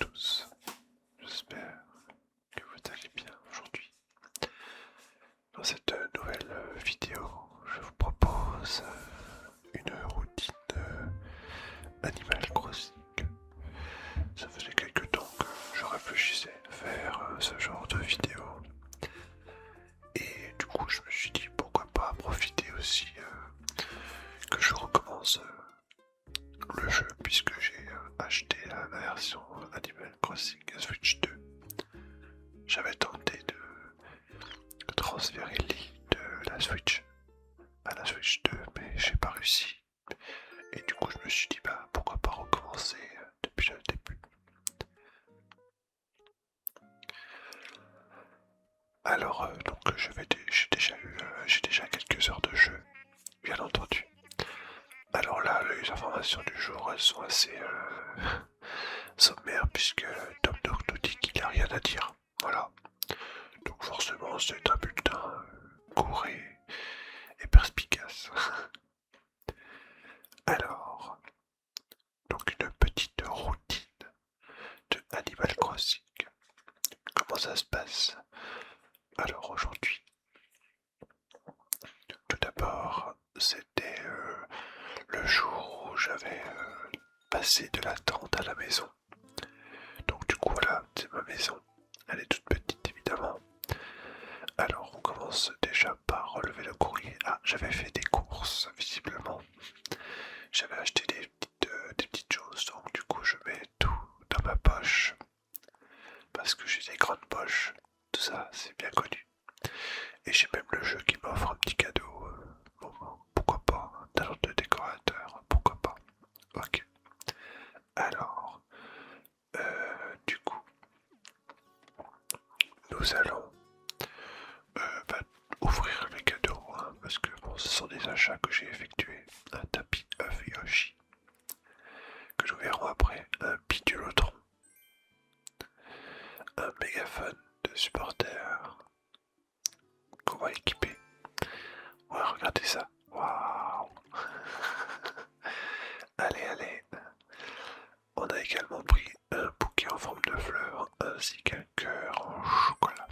tous, j'espère que vous allez bien aujourd'hui. Dans cette nouvelle vidéo, je vous propose une routine Animal Crossing. Ça faisait quelques temps que je réfléchissais à faire ce genre de vidéo. Et du coup, je me suis dit pourquoi pas profiter aussi que je recommence le jeu puisque j'ai acheté la version Animal Crossing Switch 2. J'avais tenté de transférer l'île de la Switch à la Switch 2 mais j'ai pas réussi. Et du coup je me suis dit bah pourquoi pas recommencer depuis le début. Alors donc j'ai déjà quelques heures de jeu, bien entendu. Alors là, les informations du jour, elles sont assez sommaires puisque Tom Nook nous dit qu'il n'a rien à dire. Voilà. Donc forcément, c'est un bulletin court et perspicace. Alors, donc une petite routine de Animal Crossing. Comment ça se passe? Alors aujourd'hui, tout d'abord, c'était le jour où j'avais passé de la tente à la maison. Donc du coup voilà, c'est ma maison. Elle est toute petite évidemment. Alors on commence déjà par relever le courrier. Ah, j'avais fait des courses visiblement. J'avais acheté des petites choses, donc du coup je mets tout dans ma poche. Parce que j'ai des grandes poches. Tout ça, c'est bien connu. Et j'ai même le jeu qui m'offre un petit cadeau. Bon, pourquoi pas, un talent de décorateur, pourquoi pas. Ok. Alors, du coup, nous allons bah, ouvrir les cadeaux, hein, parce que bon, ce sont des achats que j'ai effectués. Un tapis œuf Yoshi, que nous verrons après, un bidulotron, un mégaphone de supporter qu'on va équiper. Ouais, regardez ça. Waouh. Allez, allez. On a également pris un bouquet en forme de fleurs ainsi qu'un cœur en chocolat.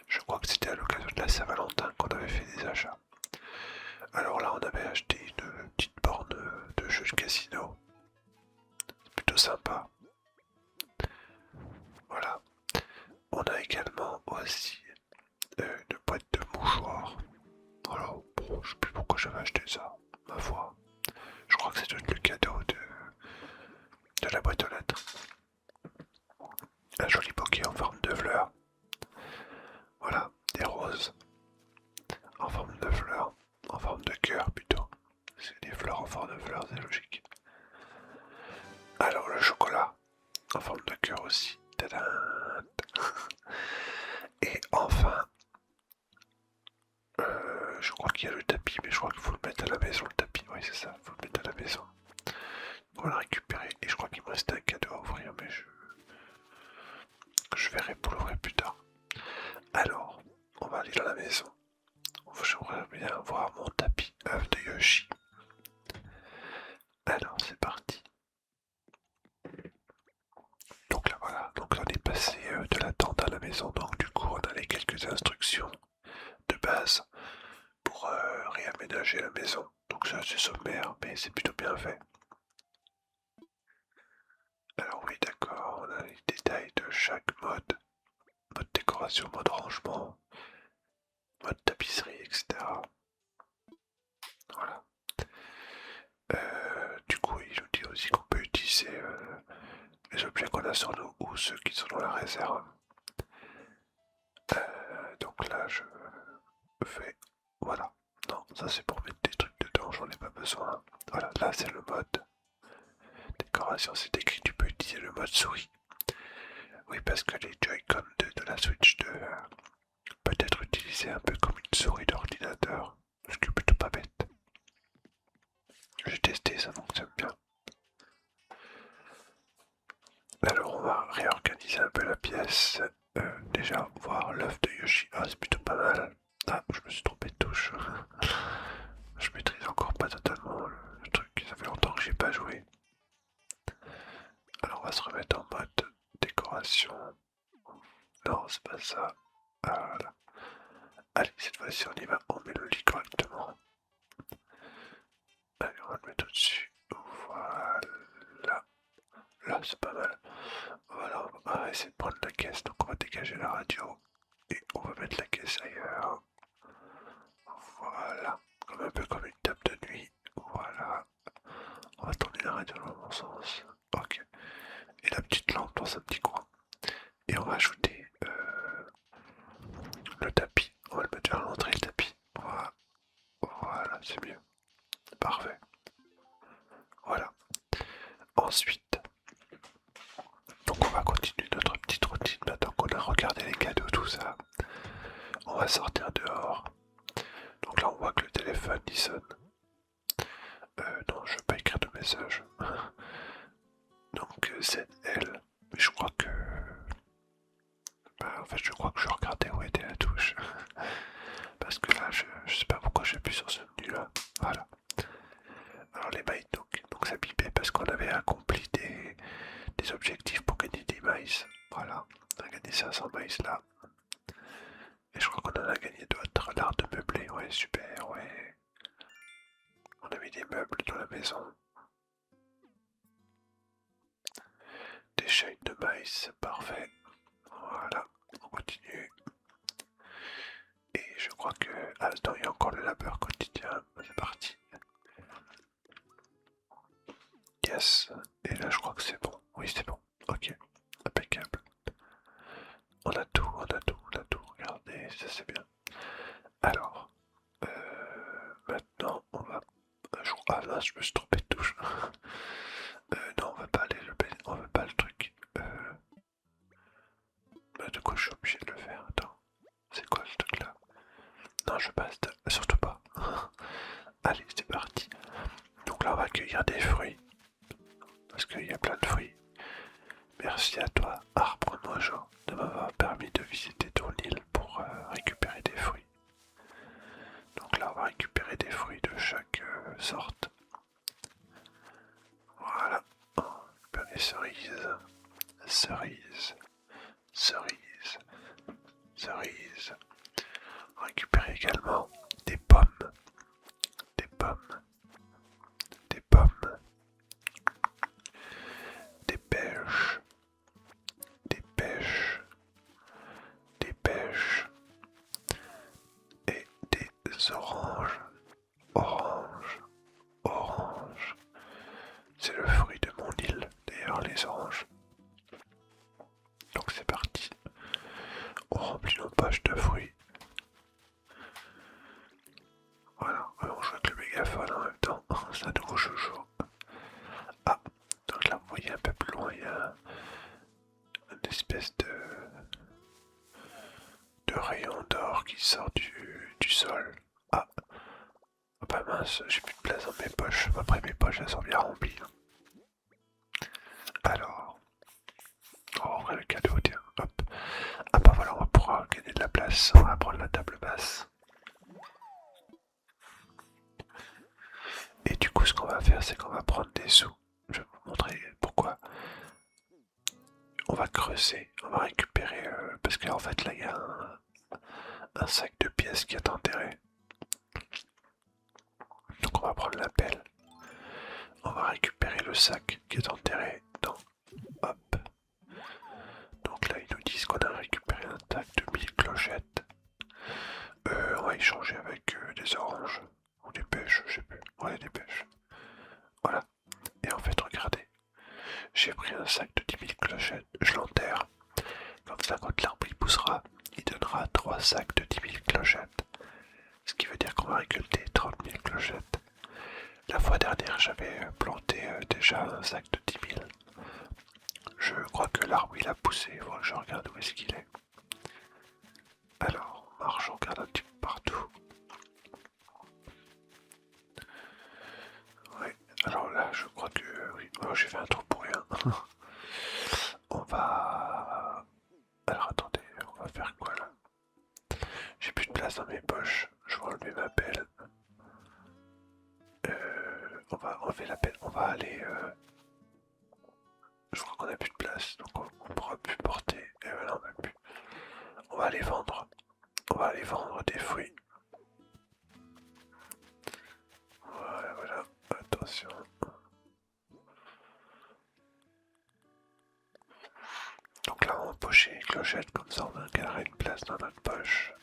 Je crois que c'était à l'occasion de la Saint-Valentin qu'on avait fait des achats. Alors là, on avait acheté une petite borne de jeux de casino. C'est plutôt sympa. Voilà. On a également aussi une boîte de mouchoirs. Voilà, bon, je sais plus pourquoi j'avais acheté ça, ma foi. Je crois que c'est le cadeau de la boîte aux lettres. Un joli bouquet en forme de fleurs. Voilà, des roses en forme de fleurs, en forme de cœur plutôt. C'est des fleurs en forme de fleurs, c'est logique. Alors le chocolat en forme de cœur aussi. Tadam. Et enfin, je crois qu'il y a le tapis, mais je crois qu'il faut le mettre à la maison, le tapis. Oui, c'est ça, il faut le mettre à la maison. On va le récupérer. Et je crois qu'il me restait un cadeau à ouvrir, mais je verrai pour l'ouvrir plus tard. Alors, on va aller dans la maison. J'aimerais bien voir mon tapis œuf de Yoshi. Alors, c'est parti. Donc là, voilà. Donc on est passé de la tente à la maison. Donc du coup, on a les quelques instructions de base pour réaménager la maison. Donc c'est assez sommaire, mais c'est plutôt bien fait. Alors oui, d'accord, on a les détails de chaque mode. Mode décoration, mode rangement, mode tapisserie, etc. Voilà. Du coup, il nous dit aussi qu'on peut utiliser les objets qu'on a sur nous ou ceux qui sont dans la réserve. Donc là, je fais... Voilà. Non, ça c'est pour mettre des trucs dedans, j'en ai pas besoin. Voilà, là c'est le mode décoration, c'est écrit, tu peux utiliser le mode souris. Oui, parce que les Joy-Con de la Switch 2 peut être utilisés un peu comme une souris d'ordinateur, ce qui est plutôt pas bête. J'ai testé, ça fonctionne bien. Alors on va réorganiser un peu la pièce. Déjà voir l'œuf de Yoshi. Ah, c'est plutôt pas mal. Ah, je me suis trompé de touche. Je maîtrise encore pas totalement le truc. Ça fait longtemps que j'ai pas joué. Alors on va se remettre en mode décoration. Non, c'est pas ça. Voilà. Allez, cette fois-ci on y va, on met le lit correctement. Allez, on va le mettre au-dessus. Voilà. Là, c'est pas mal. Voilà, on va essayer de prendre la caisse. Donc on va dégager la radio. Et on va mettre la caisse ailleurs. Voilà. Comme un peu comme une table de nuit. Voilà. On va tourner la radio dans le bon sens. Ok. Et la petite lampe dans un petit coin. Et on va ajouter le tapis. On va le mettre vers l'entrée, le tapis. Voilà. Voilà, c'est mieux. Parfait. Voilà. Ensuite, donc on va continuer notre petite routine maintenant qu'on a regardé les cadeaux, tout ça. On va sortir dehors. Donc là on voit que le téléphone il sonne. Non, je ne veux pas écrire de message. Donc c'est elle. Mais je crois que... Bah, en fait je crois que je regardais où était la touche. Parce que là je sais pas pourquoi j'appuie sur ce menu là. Voilà. Alors les mailles donc ça pipait parce qu'on avait accompli des objectifs pour gagner des maïs. Voilà. On a gagné 500 maïs là. Et je crois qu'on en a gagné d'autres. L'art de meubler, ouais super, ouais. On a mis des meubles dans la maison. Des chaînes de maïs, parfait. Voilà, on continue. Et je crois que... Ah, attends, il y a encore le labeur quotidien. C'est parti. Yes. Et là, je crois que c'est bon. Oui, c'est bon. Ok. Impeccable. On a tout, on a tout, on a tout. Regardez, ça c'est bien. Alors, maintenant, on va... Ah là, je me suis trompé de touche. Non, on va pas aller on va pas le truc. De quoi je suis obligé de le faire? Attends. C'est quoi ce truc là? Non, je passe. Surtout pas. Allez, c'est parti. Donc là, on va cueillir des fruits. Parce qu'il y a plein de fruits. Merci à toi, arbre Mojo, de m'avoir permis de visiter ton île pour récupérer des fruits. Donc là, on va récupérer des fruits de chaque sorte. Voilà. On récupère des cerises. Cerises. Cerises. Cerises. On récupère également des pommes. Des pommes. Des pommes. Des pêches. Des pêches. Des pêches. Et des oranges. Orange. Orange. C'est le fruit de mon île, d'ailleurs, les oranges. Donc c'est parti. On remplit nos poches de fruits. Voilà, on joue avec le mégaphone en même temps. C'est un nouveau joujou. Ah, donc là vous voyez un peu plus loin, il y a une espèce de rayon d'or qui sort du sol. Ah, oh bah mince, j'ai plus de place dans mes poches. Après mes poches elles sont bien remplies. Alors, on va ouvrir le cadeau, tiens, hop. Ah bah voilà, on va pouvoir gagner de la place. On va prendre la table basse. Et du coup, ce qu'on va faire, c'est qu'on va prendre des sous. Je vais vous montrer pourquoi. On va creuser, on va récupérer, parce qu'en fait là, il y a un sac de pièces qui est enterré. Donc on va prendre la pelle. On va récupérer le sac qui est enterré dans... Hop. Donc là, ils nous disent qu'on a récupéré un sac de 1000 clochettes. On va échanger avec des oranges. Ou des pêches, je sais plus. Ouais, des pêches. Voilà. Et en fait, regardez. J'ai pris un sac de 10 000 clochettes. Je l'enterre. Comme ça, quand l'arbre il poussera, il donnera 3 sacs de 10 000 clochettes. Ce qui veut dire qu'on va récolter 30 000 clochettes. La fois dernière, j'avais planté déjà un sac de 10 000. Je crois que l'arbre il a poussé. Il faut que je regarde où est-ce qu'il est. Alors, on marche, on regarde un petit peu partout. Ouais, alors là, je crois que oui. Oh, j'ai fait un trou pour rien. On va... Alors attendez, on va faire quoi là? J'ai plus de place dans mes poches. Je vais enlever ma pelle. On va enlever la pelle. On va aller... Je crois qu'on a plus de place, donc on pourra plus porter. Et voilà, on va plus. On va aller vendre. On va aller vendre des fruits. Voilà, voilà. Attention. Donc là, on va empocher les clochettes, comme ça on a carré une place dans notre poche.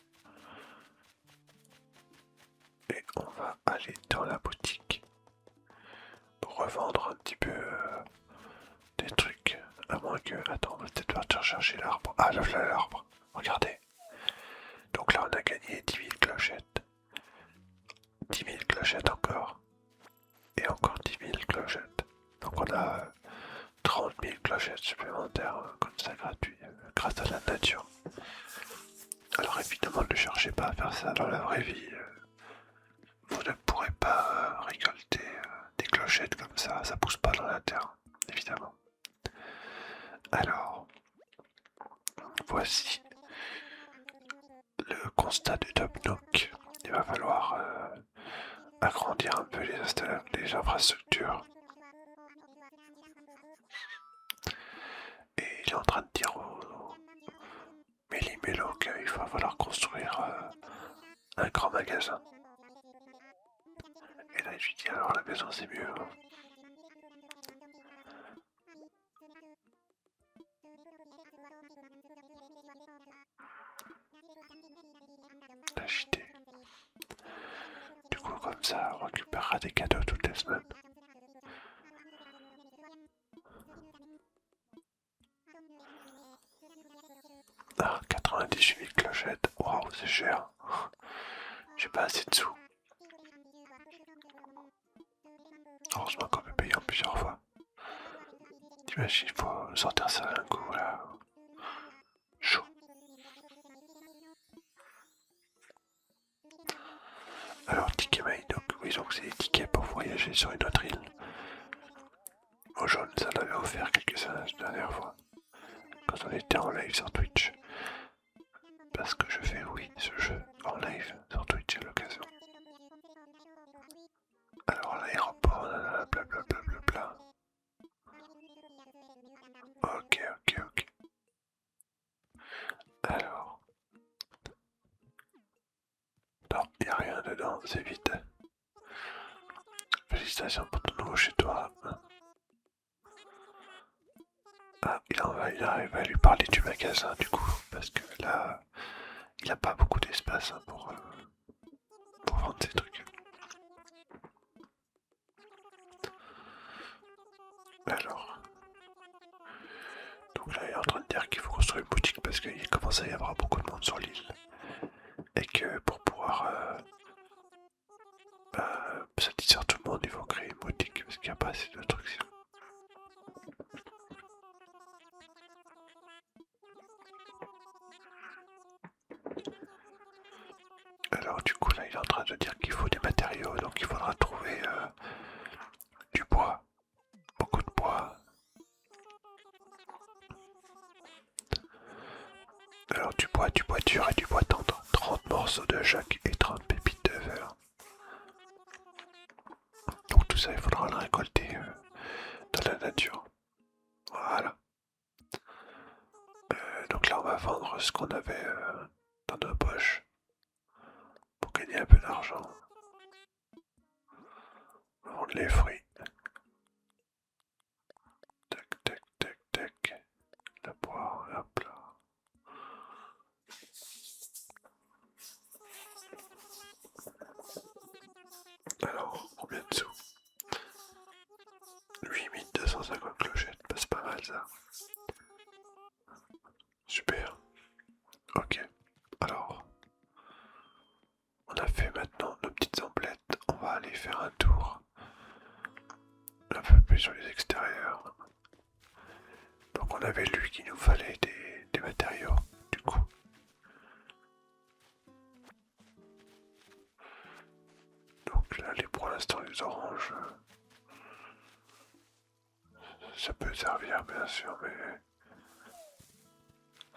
Et on va aller dans la boutique pour revendre un petit peu des trucs. À moins que... Attends, on va peut-être partir chercher l'arbre. Ah, là, voilà l'arbre. Regardez. Donc là, on a gagné 10 000 clochettes. 10 000 clochettes encore. Et encore 10 000 clochettes. Donc on a 30 000 clochettes supplémentaires comme ça gratuit grâce à la nature. Alors évidemment ne cherchez pas à faire ça dans la vraie vie. Vous ne pourrez pas récolter des clochettes comme ça pousse pas dans la terre, évidemment. Alors, voici le constat de Top Nook. Il va falloir agrandir un peu les infrastructures. Et il est en train de dire au Méli-Mélo qu'il va falloir construire un grand magasin. Et là, je lui dis alors la maison c'est mieux. Hein. L'acheter. Du coup, comme ça, on récupérera des cadeaux toutes les semaines. Ah, 98 000 clochettes. Waouh, c'est cher. J'ai pas assez de sous. Heureusement qu'on peut payer en plusieurs fois. T'imagines, il faut sortir ça d'un coup, là. Chaud. Alors, ticket mail, donc oui, donc c'est des tickets pour voyager sur une autre île. Au jaune, ça l'avait offert quelques-uns la dernière fois. Quand on était en live sur Twitch. Parce que je fais, oui, ce jeu en live sur Twitch à l'occasion. Alors, l'aéroport, blablabla. Ok. Alors. Non, y a rien dedans, c'est vite. Félicitations pour ton nouveau chez toi. Ah, il arrive à lui parler du magasin du coup, parce que là, il n'a pas beaucoup d'espace hein, pour vendre ses trucs. Alors, donc là, il est en train de dire qu'il faut construire une boutique parce qu'il commence à y avoir beaucoup de monde sur l'île. Et que pour pouvoir satisfaire tout le monde, il faut créer une boutique parce qu'il n'y a pas assez de trucs. Alors du coup là il est en train de dire qu'il faut des matériaux, donc il faudra trouver du bois, beaucoup de bois. Alors du bois dur et du bois tendre, 30 morceaux de chaque et 30 pépites de verre. Donc tout ça il faudra le récolter dans la nature. Voilà. Donc là on va vendre ce qu'on avait dans nos poches pour gagner un peu d'argent. Vendre les fruits. Tac. La poire, hop là. Alors, combien de sous? 8250 clochettes, bah, c'est pas mal ça. Super. Ok. Alors, on a fait maintenant nos petites emplettes. On va aller faire un tour un peu plus sur les extérieurs. Donc on avait lu qu'il nous fallait des matériaux, du coup. Donc là, pour l'instant, les oranges, ça peut servir bien sûr, mais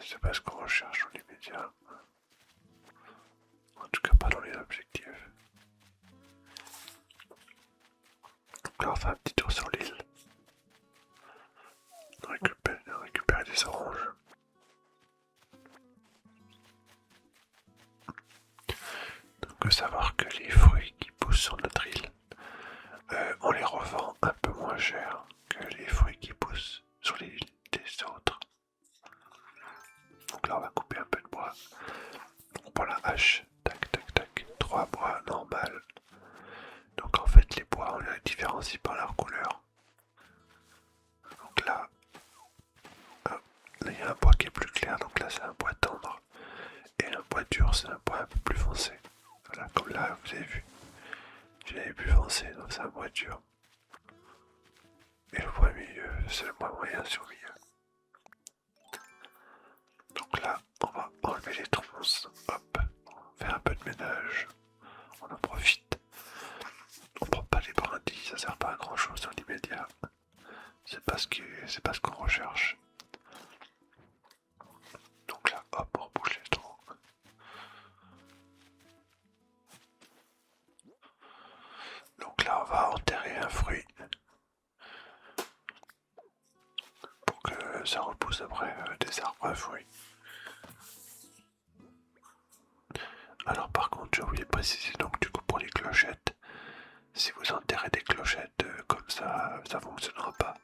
c'est pas ce qu'on recherche en immédiat. En tout cas, pas dans les objectifs. Donc là, on fait un petit tour sur l'île. là on va couper un peu de bois. On prend la hache, tac tac tac, 3 bois normal. Donc en fait les bois on les différencie par leur couleur. Donc là, il y a un bois qui est plus clair, donc là c'est un bois tendre. Et un bois dur c'est un bois un peu plus foncé. Voilà, comme là vous avez vu. Je l'avais plus foncé, donc c'est un bois dur. Et le bois milieu, c'est le bois moyen sur le milieu. Donc là, on va enlever les tronces, hop, faire un peu de ménage, on en profite. On prend pas les brindilles, ça sert pas à grand chose dans l'immédiat. C'est pas ce qu'on recherche. Donc là, hop, on rebouche les troncs. Donc là, on va enterrer un fruit pour que ça repousse après des arbres à fruits. Alors par contre, j'ai oublié de préciser, donc du coup pour les clochettes, si vous enterrez des clochettes comme ça, ça fonctionnera pas.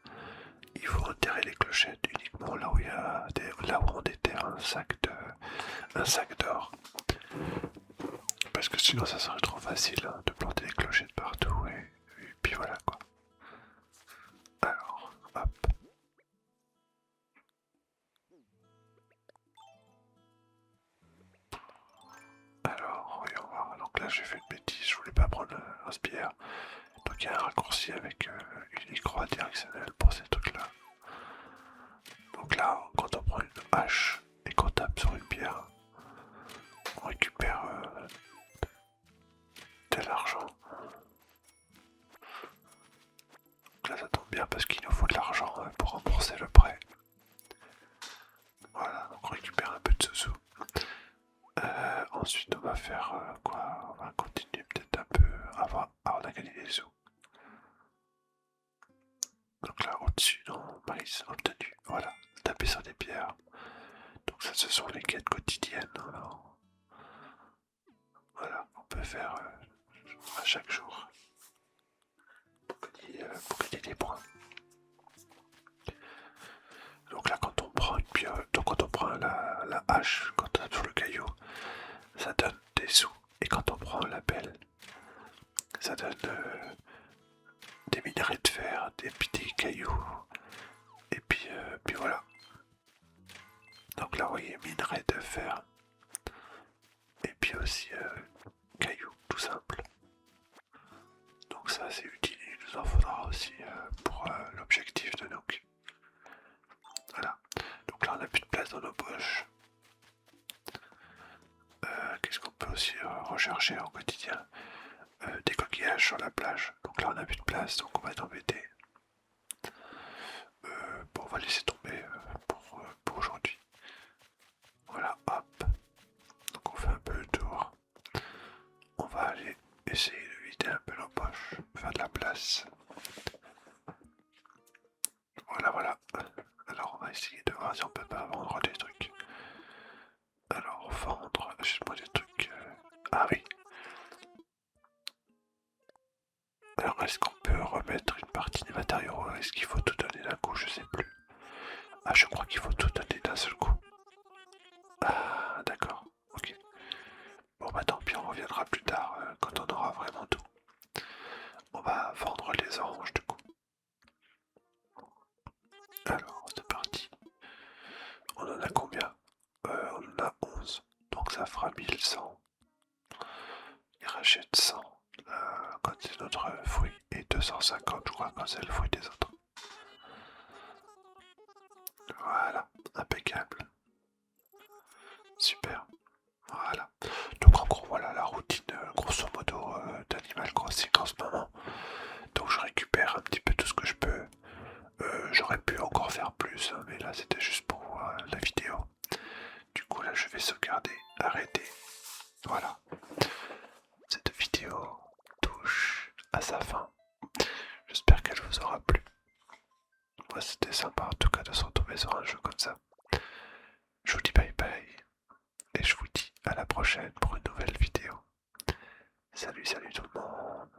Il faut enterrer les clochettes uniquement là où là où on déterre un sac d'or. Parce que sinon ça serait trop facile hein, de planter des clochettes partout et puis voilà quoi. Alors, hop. Alors, voyons voir. Donc là j'ai fait une bêtise, je voulais pas prendre un spire. Donc il y a un raccourci avec une croix directionnelle pour ces trucs là. Donc là, quand on prend une hache et qu'on tape sur une pierre, on récupère de l'argent. Donc là ça tombe bien parce qu'il nous faut de l'argent pour rembourser le prêt. Voilà, donc on récupère un peu de sous-sous. Ensuite on va faire quoi? On va continuer peut-être un peu. On a gagné des sous. Donc là au-dessus, non, maïs obtenu. Voilà, taper sur des pierres. Donc ça ce sont les quêtes quotidiennes. Alors, voilà, on peut faire à chaque jour pour gagner des points. Donc là quand on prend une pierre, donc quand on prend la hache, quand on tape sur le caillou, ça donne des sous. Et quand on prend la pelle, ça donne des minerais de fer, des petits cailloux. Et puis voilà. Donc là vous voyez minerais de fer. Et puis aussi cailloux, tout simple. Donc ça c'est utile, il nous en faudra aussi pour l'objectif de Nook. Voilà. Donc là on n'a plus de place dans nos poches. Qu'est-ce qu'on peut aussi rechercher au quotidien? Des coquillages sur la plage. Donc là on n'a plus de place, donc on va être embêté. Bon, on va laisser tomber pour aujourd'hui. Voilà, hop. Donc on fait un peu le tour. On va aller essayer de vider un peu nos poches, faire de la place. Voilà, voilà. Alors on va essayer de voir si on peut pas vendre des trucs. Alors vendre, achète-moi des trucs. Ah oui. Alors est-ce qu'on peut remettre une partie des matériaux? Est-ce qu'il faut tout donner d'un coup? Je sais plus. Ah je crois qu'il faut tout donner d'un seul coup. Ah d'accord, ok. Bon bah tant pis, on reviendra plus tard quand on aura vraiment tout. On va vendre les oranges du coup. Alors c'est parti. On en a combien? On en a 11. Donc ça fera 1100. Il rachète 100 quand c'est notre fruit et 250 je crois quand c'est le fruit des autres. Voilà, impeccable. Super. Voilà. Donc en gros voilà la routine grosso modo d'Animal Crossing en ce moment. Donc je récupère un petit peu tout ce que je peux. J'aurais pu encore faire plus, hein, mais là c'était juste pour la vidéo. Du coup là je vais sauvegarder, arrêter. Voilà. Cette vidéo touche à sa fin. J'espère qu'elle vous aura plu. Moi c'était sympa en tout cas de se retrouver sur un jeu comme ça. Je vous dis bye bye. Et je vous dis à la prochaine pour une nouvelle vidéo. Salut, salut tout le monde.